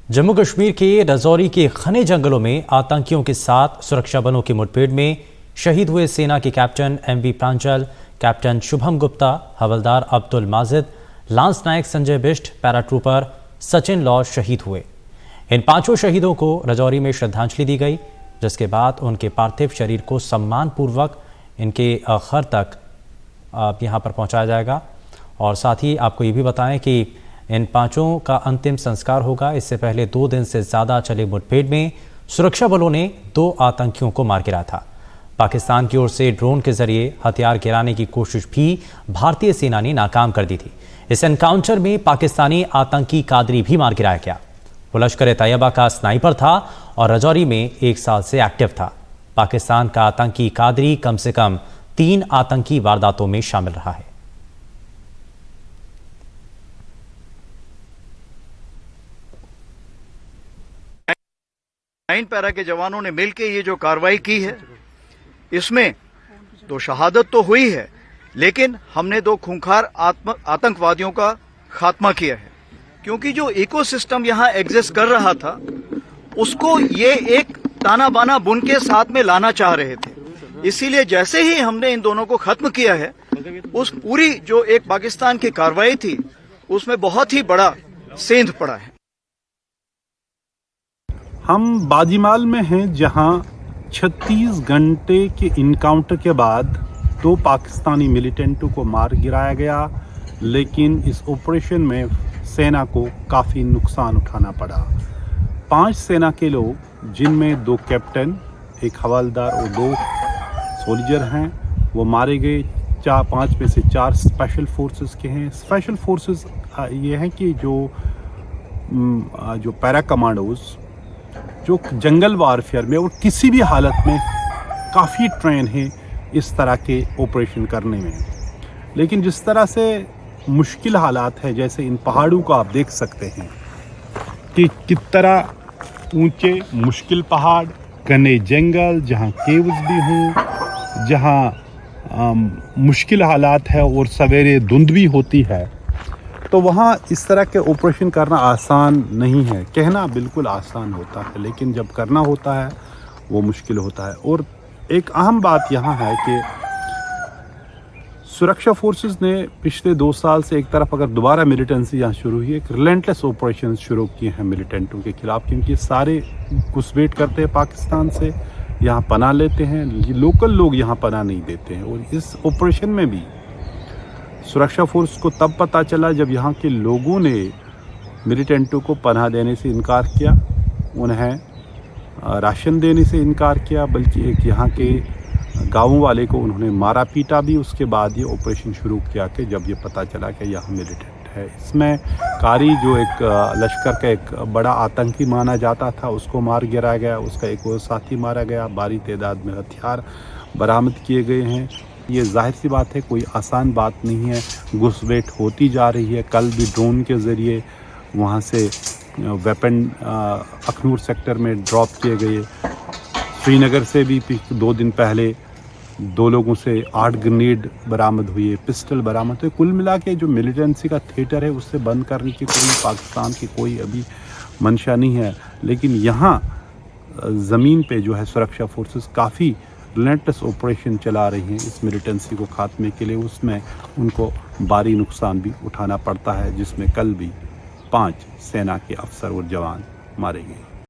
जम्मू कश्मीर के राजौरी के घने जंगलों में आतंकियों के साथ सुरक्षा बलों की मुठभेड़ में शहीद हुए सेना के कैप्टन एमवी प्रांजल, कैप्टन शुभम गुप्ता, हवलदार अब्दुल माजिद, लांस नायक संजय बिष्ट, पैराट्रूपर सचिन लॉ शहीद हुए। इन पांचों शहीदों को राजौरी में श्रद्धांजलि दी गई, जिसके बाद उनके पार्थिव शरीर को सम्मानपूर्वक इनके घर तक यहाँ पर पहुँचाया जाएगा। और साथ ही आपको ये भी बताएं कि इन पांचों का अंतिम संस्कार होगा। इससे पहले 2 दिन से ज्यादा चले मुठभेड़ में सुरक्षा बलों ने 2 आतंकियों को मार गिराया था। पाकिस्तान की ओर से ड्रोन के जरिए हथियार गिराने की कोशिश भी भारतीय सेना ने नाकाम कर दी थी। इस एनकाउंटर में पाकिस्तानी आतंकी कादरी भी मार गिराया गया। वो लश्कर-ए-तैयबा का स्नाइपर था और राजौरी में 1 साल से एक्टिव था। पाकिस्तान का आतंकी कादरी कम से कम 3 आतंकी वारदातों में शामिल रहा है। 9 पैरा के जवानों ने मिलकर ये जो कार्रवाई की है, इसमें 2 शहादत तो हुई है, लेकिन हमने 2 खूंखार आतंकवादियों का खात्मा किया है। क्योंकि जो इकोसिस्टम यहाँ एग्जिस्ट कर रहा था, उसको ये एक ताना बाना बुन के साथ में लाना चाह रहे थे। इसीलिए जैसे ही हमने इन दोनों को खत्म किया है, उस पूरी जो एक पाकिस्तान की कार्रवाई थी, उसमें बहुत ही बड़ा सेंध पड़ा है। हम बाजीमाल में हैं, जहां 36 घंटे के इनकाउंटर के बाद 2 पाकिस्तानी मिलिटेंटों को मार गिराया गया, लेकिन इस ऑपरेशन में सेना को काफ़ी नुकसान उठाना पड़ा। 5 सेना के लोग, जिनमें 2 कैप्टन, 1 हवलदार और 2 सोल्जर हैं, वो मारे गए। 5 में से 4 स्पेशल फोर्सेस के हैं। स्पेशल फोर्सेस ये हैं कि जो पैरा कमांडोज जो जंगल वारफेयर में और किसी भी हालत में काफ़ी ट्रेन है इस तरह के ऑपरेशन करने में। लेकिन जिस तरह से मुश्किल हालात है, जैसे इन पहाड़ों को आप देख सकते हैं कि किस तरह ऊंचे मुश्किल पहाड़, घने जंगल, जहां केव्स भी हों, जहां मुश्किल हालात है और सवेरे धुंध भी होती है, तो वहाँ इस तरह के ऑपरेशन करना आसान नहीं है। कहना बिल्कुल आसान होता है, लेकिन जब करना होता है वो मुश्किल होता है। और एक अहम बात यहाँ है कि सुरक्षा फोर्सेस ने पिछले 2 साल से एक तरफ अगर दोबारा मिलिटेंसी यहाँ शुरू हुई, एक रिलेंटलेस ऑपरेशन शुरू किए हैं मिलिटेंटों के खिलाफ, क्योंकि सारे घुसपैठ करते हैं पाकिस्तान से, यहाँ पनाह लेते हैं। लोकल लोग यहाँ पनाह नहीं देते हैं। और इस ऑपरेशन में भी सुरक्षा फोर्स को तब पता चला जब यहाँ के लोगों ने मिलिटेंटों को पनाह देने से इनकार किया, उन्हें राशन देने से इनकार किया, बल्कि एक यहाँ के गाँव वाले को उन्होंने मारा पीटा भी। उसके बाद ये ऑपरेशन शुरू किया कि जब ये पता चला कि यहाँ मिलिटेंट है। इसमें कारी, जो एक लश्कर का एक बड़ा आतंकी माना जाता था, उसको मार गिराया गया। उसका एक और साथी मारा गया। भारी तादाद में हथियार बरामद किए गए हैं। ये जाहिर सी बात है, कोई आसान बात नहीं है। घुसपैठ होती जा रही है। कल भी ड्रोन के ज़रिए वहाँ से वेपन अखनूर सेक्टर में ड्रॉप किए गए। श्रीनगर से भी 2 दिन पहले 2 लोगों से 8 ग्रेनेड बरामद हुए, पिस्टल बरामद हुए। कुल मिला के जो मिलिटेंसी का थिएटर है, उससे बंद करने की कोई पाकिस्तान की कोई अभी मंशा नहीं है। लेकिन यहाँ ज़मीन पे जो है सुरक्षा फोर्सेस काफ़ी रिलेंटलेस ऑपरेशन चला रही हैं इस मिलिटेंसी को खात्मे के लिए। उसमें उनको भारी नुकसान भी उठाना पड़ता है, जिसमें कल भी 5 सेना के अफसर और जवान मारे गए।